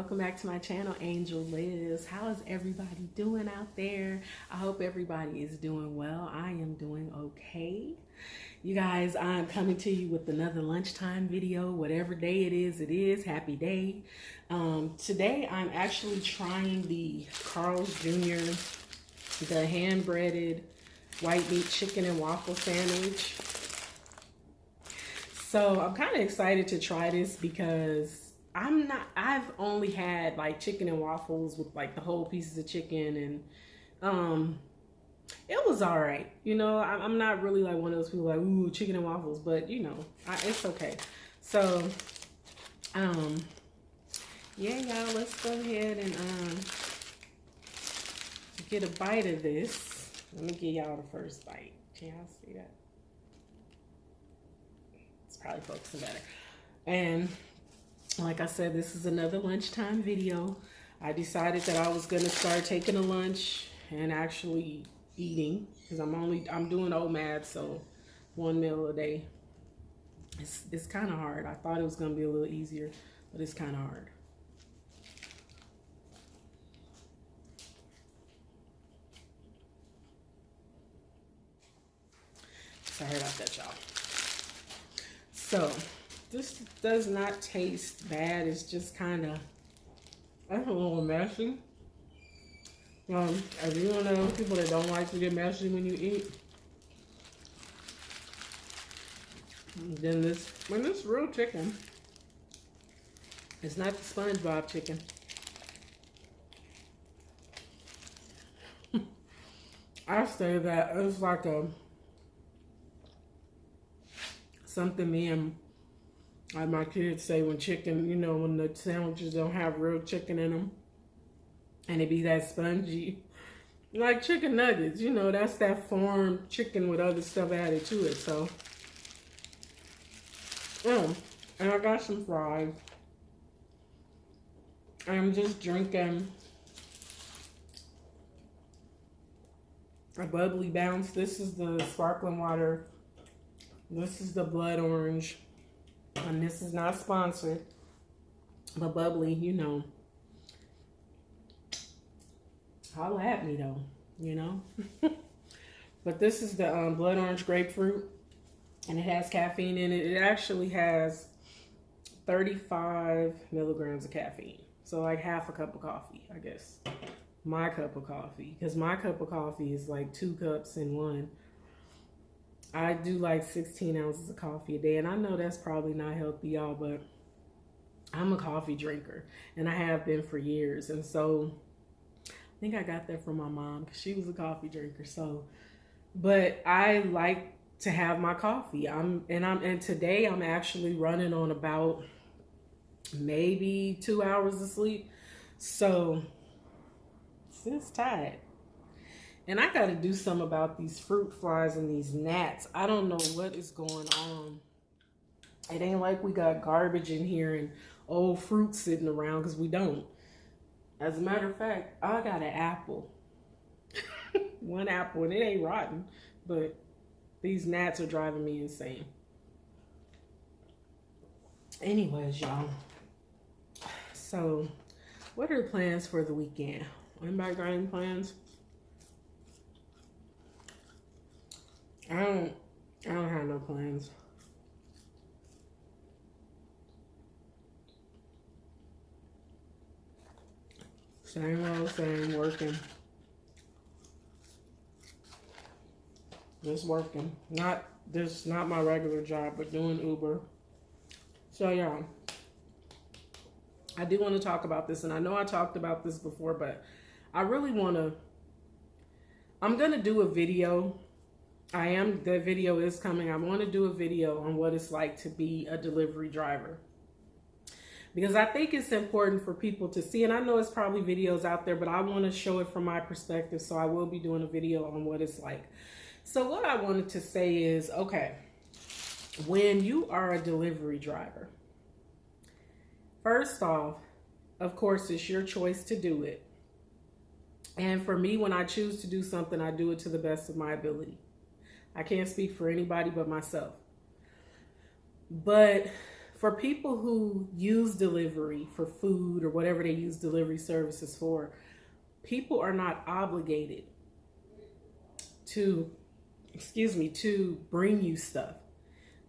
welcome back to my channel, Angel Liz. How is everybody doing out there? I hope everybody is doing well. I am doing okay. You guys, I'm coming to you with another lunchtime video. Whatever day it is. Happy day. Today I'm actually trying the Carl's Jr., the hand-breaded white meat chicken and waffle sandwich. So I'm kind of excited to try this because I've only had like chicken and waffles with like the whole pieces of chicken, and it was all right. You know, I'm not really like one of those people like, ooh, chicken and waffles, but you know, it's okay. So, yeah, y'all, let's go ahead and get a bite of this. Let me give y'all the first bite. Can y'all see that? It's probably focusing better. And like I said, this is another lunchtime video. I decided that I was gonna start taking a lunch and actually eating because I'm doing OMAD, so one meal a day. It's kind of hard. I thought it was gonna be a little easier, but it's kind of hard. Sorry about that, y'all. So this does not taste bad. It's just kind of, that's a little messy. If you're one of those people that don't like to get messy when you eat, then this real chicken. It's not the SpongeBob chicken. I say that it's like something me and like my kids say when chicken, you know, when the sandwiches don't have real chicken in them and it be that spongy, like chicken nuggets, you know, that's that formed chicken with other stuff added to it. So, and I got some fries. I'm just drinking a bubbly bounce. This is the sparkling water. This is the blood orange. And this is not sponsored, but bubbly, you know. Holla at me though, you know. But this is the blood orange grapefruit, and it has caffeine in it. It actually has 35 milligrams of caffeine. So like half a cup of coffee, I guess. My cup of coffee, because my cup of coffee is like 2 cups in one. I do like 16 ounces of coffee a day, and I know that's probably not healthy, y'all, but I'm a coffee drinker, and I have been for years. And so I think I got that from my mom because she was a coffee drinker. So, but I like to have my coffee. And today I'm actually running on about maybe 2 hours of sleep. So it's tired. And I got to do something about these fruit flies and these gnats. I don't know what is going on. It ain't like we got garbage in here and old fruit sitting around, because we don't. As a matter of fact, I got an apple. One apple, and it ain't rotten, but these gnats are driving me insane. Anyways, y'all. So, what are the plans for the weekend? Anybody got any plans? I don't have no plans. Same old same, working. Just working. Not my regular job, but doing Uber. So yeah, I do want to talk about this, and I know I talked about this before, but I really I'm gonna do a video. The video is coming. I want to do a video on what it's like to be a delivery driver, because I think it's important for people to see. And I know it's probably videos out there, but I want to show it from my perspective. So I will be doing a video on what it's like. So what I wanted to say is, okay, when you are a delivery driver, first off, of course, it's your choice to do it. And for me, when I choose to do something, I do it to the best of my ability. I can't speak for anybody but myself. But for people who use delivery for food or whatever they use delivery services for, people are not obligated to, to bring you stuff.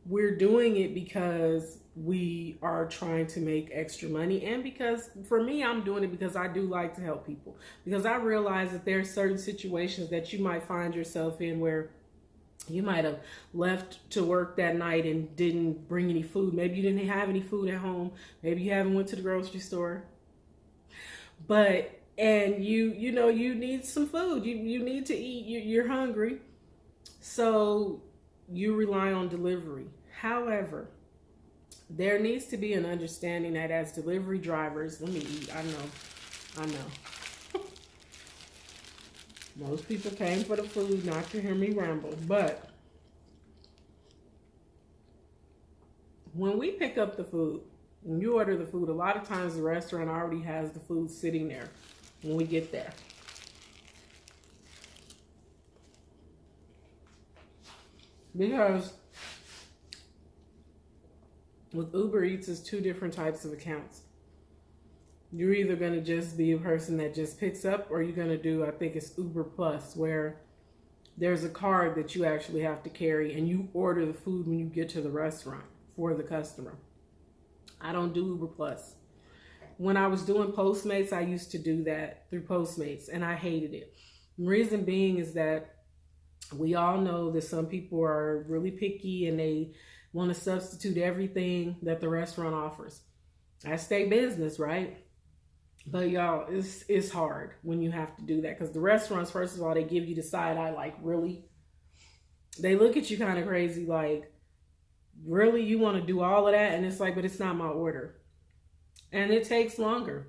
We're doing it because we are trying to make extra money, and because for me, I'm doing it because I do like to help people, because I realize that there are certain situations that you might find yourself in where you might have left to work that night and didn't bring any food. Maybe you didn't have any food at home. Maybe you haven't went to the grocery store, and you know you need some food. You need to eat. You're hungry, so you rely on delivery. However, there needs to be an understanding that as delivery drivers, let me eat. I know. Most people came for the food, not to hear me ramble. But when we pick up the food, when you order the food, a lot of times the restaurant already has the food sitting there when we get there. Because with Uber Eats, it's two different types of accounts. You're either going to just be a person that just picks up, or you're going to do, I think it's Uber Plus, where there's a card that you actually have to carry and you order the food when you get to the restaurant for the customer. I don't do Uber Plus. When I was doing Postmates, I used to do that through Postmates, and I hated it. The reason being is that we all know that some people are really picky and they want to substitute everything that the restaurant offers. That's their business, right? But y'all, it's hard when you have to do that, because the restaurants, first of all, they give you the side eye, like, really? They look at you kind of crazy, like, really? You want to do all of that? And it's like, but it's not my order. And it takes longer.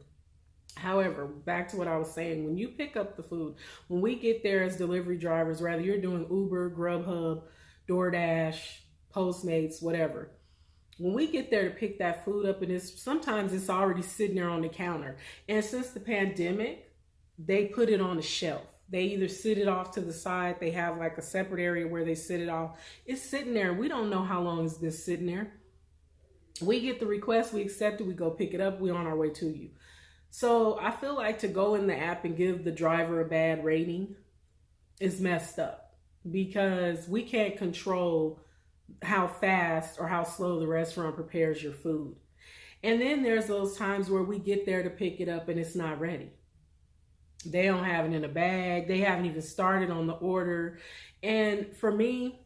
However, back to what I was saying, when you pick up the food, when we get there as delivery drivers, whether you're doing Uber, Grubhub, DoorDash, Postmates, whatever, when we get there to pick that food up, and sometimes it's already sitting there on the counter. And since the pandemic, they put it on the shelf. They either sit it off to the side, they have like a separate area where they sit it off. It's sitting there. We don't know how long it's been sitting there. We get the request, we accept it, we go pick it up, we're on our way to you. So I feel like to go in the app and give the driver a bad rating is messed up, because we can't control how fast or how slow the restaurant prepares your food. And then there's those times where we get there to pick it up and it's not ready. They don't have it in a bag. They haven't even started on the order. And for me,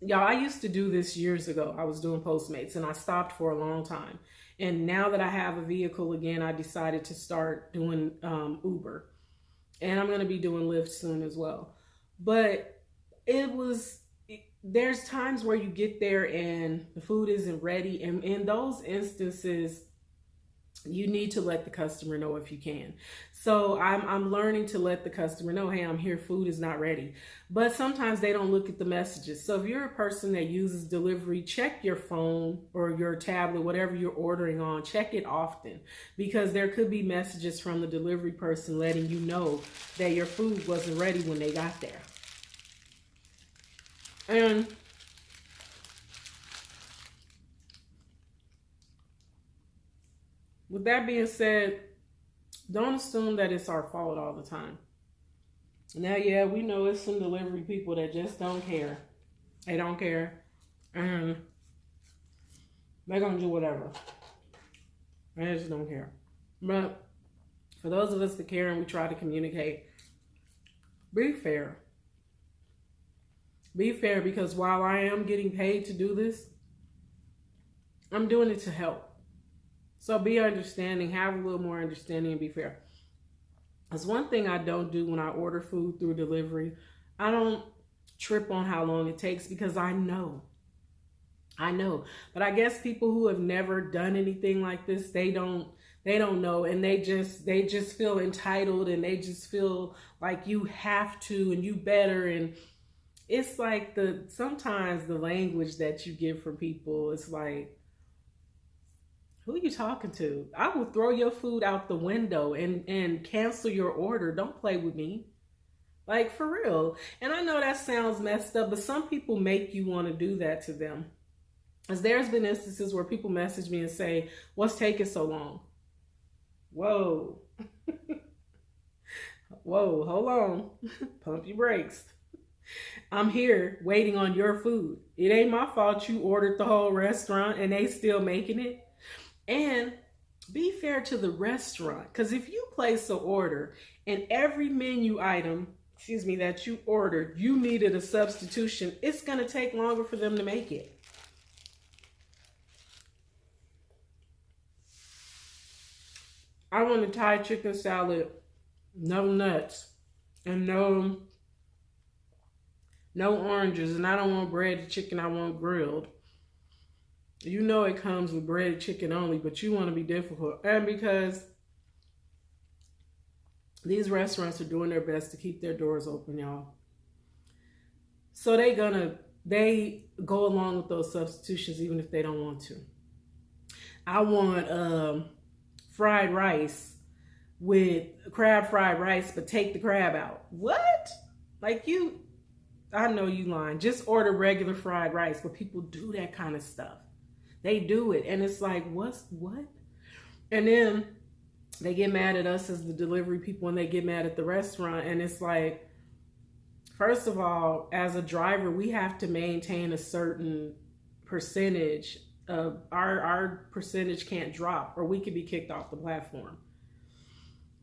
y'all, I used to do this years ago. I was doing Postmates and I stopped for a long time. And now that I have a vehicle again, I decided to start doing Uber. And I'm going to be doing Lyft soon as well. But there's times where you get there and the food isn't ready. And in those instances, you need to let the customer know if you can. So I'm learning to let the customer know, hey, I'm here, food is not ready. But sometimes they don't look at the messages. So if you're a person that uses delivery, check your phone or your tablet, whatever you're ordering on, check it often, because there could be messages from the delivery person letting you know that your food wasn't ready when they got there. And with that being said, don't assume that it's our fault all the time. Now, yeah, we know it's some delivery people that just don't care. They don't care. And they're going to do whatever. They just don't care. But for those of us that care and we try to communicate, be fair. Be fair, because while I am getting paid to do this, I'm doing it to help. So be understanding, have a little more understanding, and be fair. That's one thing I don't do when I order food through delivery. I don't trip on how long it takes, because I know. But I guess people who have never done anything like this, they don't know, and they just feel entitled, and they just feel like you have to and you better. And it's like sometimes the language that you get from people, it's like, who are you talking to? I will throw your food out the window and cancel your order. Don't play with me. Like, for real. And I know that sounds messed up, but some people make you want to do that to them. As there's been instances where people message me and say, what's taking so long? Whoa. Whoa, hold on. Pump your brakes. I'm here waiting on your food. It ain't my fault you ordered the whole restaurant and they still making it. And be fair to the restaurant, because if you place an order and every menu item, that you ordered, you needed a substitution, it's going to take longer for them to make it. I want a Thai chicken salad, no nuts, and no oranges, and I don't want breaded chicken, I want grilled. You know it comes with breaded chicken only, but you want to be difficult. And because these restaurants are doing their best to keep their doors open, y'all. So they go along with those substitutions even if they don't want to. I want fried rice with crab fried rice, but take the crab out. What? I know you lying. Just order regular fried rice, but people do that kind of stuff. They do it, and it's like, what? And then they get mad at us as the delivery people, and they get mad at the restaurant, and it's like, first of all, as a driver, we have to maintain a certain percentage of our percentage can't drop, or we could be kicked off the platform.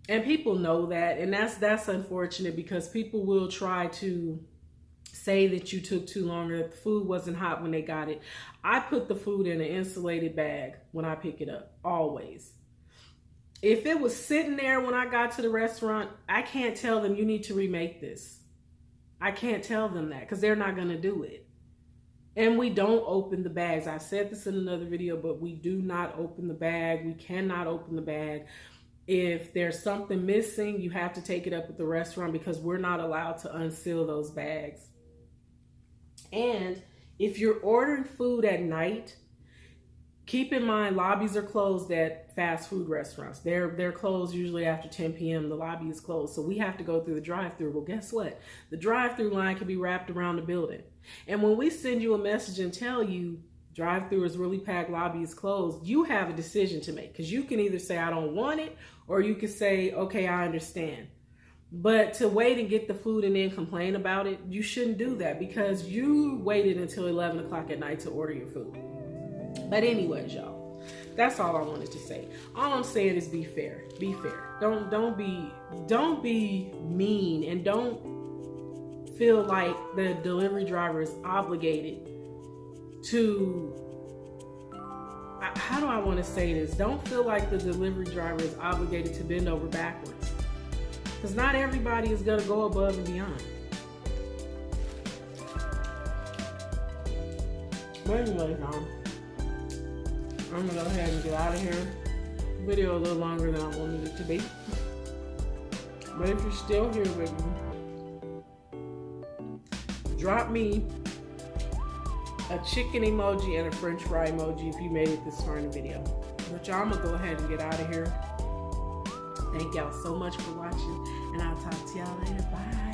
And people know that, and that's unfortunate, because people will try to say that you took too long or that the food wasn't hot when they got it. I put the food in an insulated bag when I pick it up, always. If it was sitting there when I got to the restaurant, I can't tell them you need to remake this. I can't tell them that because they're not going to do it. And we don't open the bags. I said this in another video, but we do not open the bag. We cannot open the bag. If there's something missing, you have to take it up at the restaurant because we're not allowed to unseal those bags. And if you're ordering food at night, keep in mind lobbies are closed at fast food restaurants. They're closed usually after 10 p.m. The lobby is closed. So we have to go through the drive-thru. Well, guess what? The drive-thru line can be wrapped around the building. And when we send you a message and tell you drive-thru is really packed, lobby is closed, you have a decision to make. Because you can either say, I don't want it, or you can say, okay, I understand. But to wait and get the food and then complain about it, you shouldn't do that because you waited until 11 o'clock at night to order your food. But anyways, y'all, that's all I wanted to say. All I'm saying is be fair. Be fair. Don't be mean, and don't feel like the delivery driver is obligated to, how do I want to say this? Don't feel like the delivery driver is obligated to bend over backwards. Because not everybody is going to go above and beyond. But anyway, y'all, I'm going to go ahead and get out of here. Video a little longer than I wanted it to be. But if you're still here with me, drop me a chicken emoji and a french fry emoji if you made it this far in the video. But y'all, I'm going to go ahead and get out of here. Thank y'all so much for watching, and I'll talk to y'all later. Bye.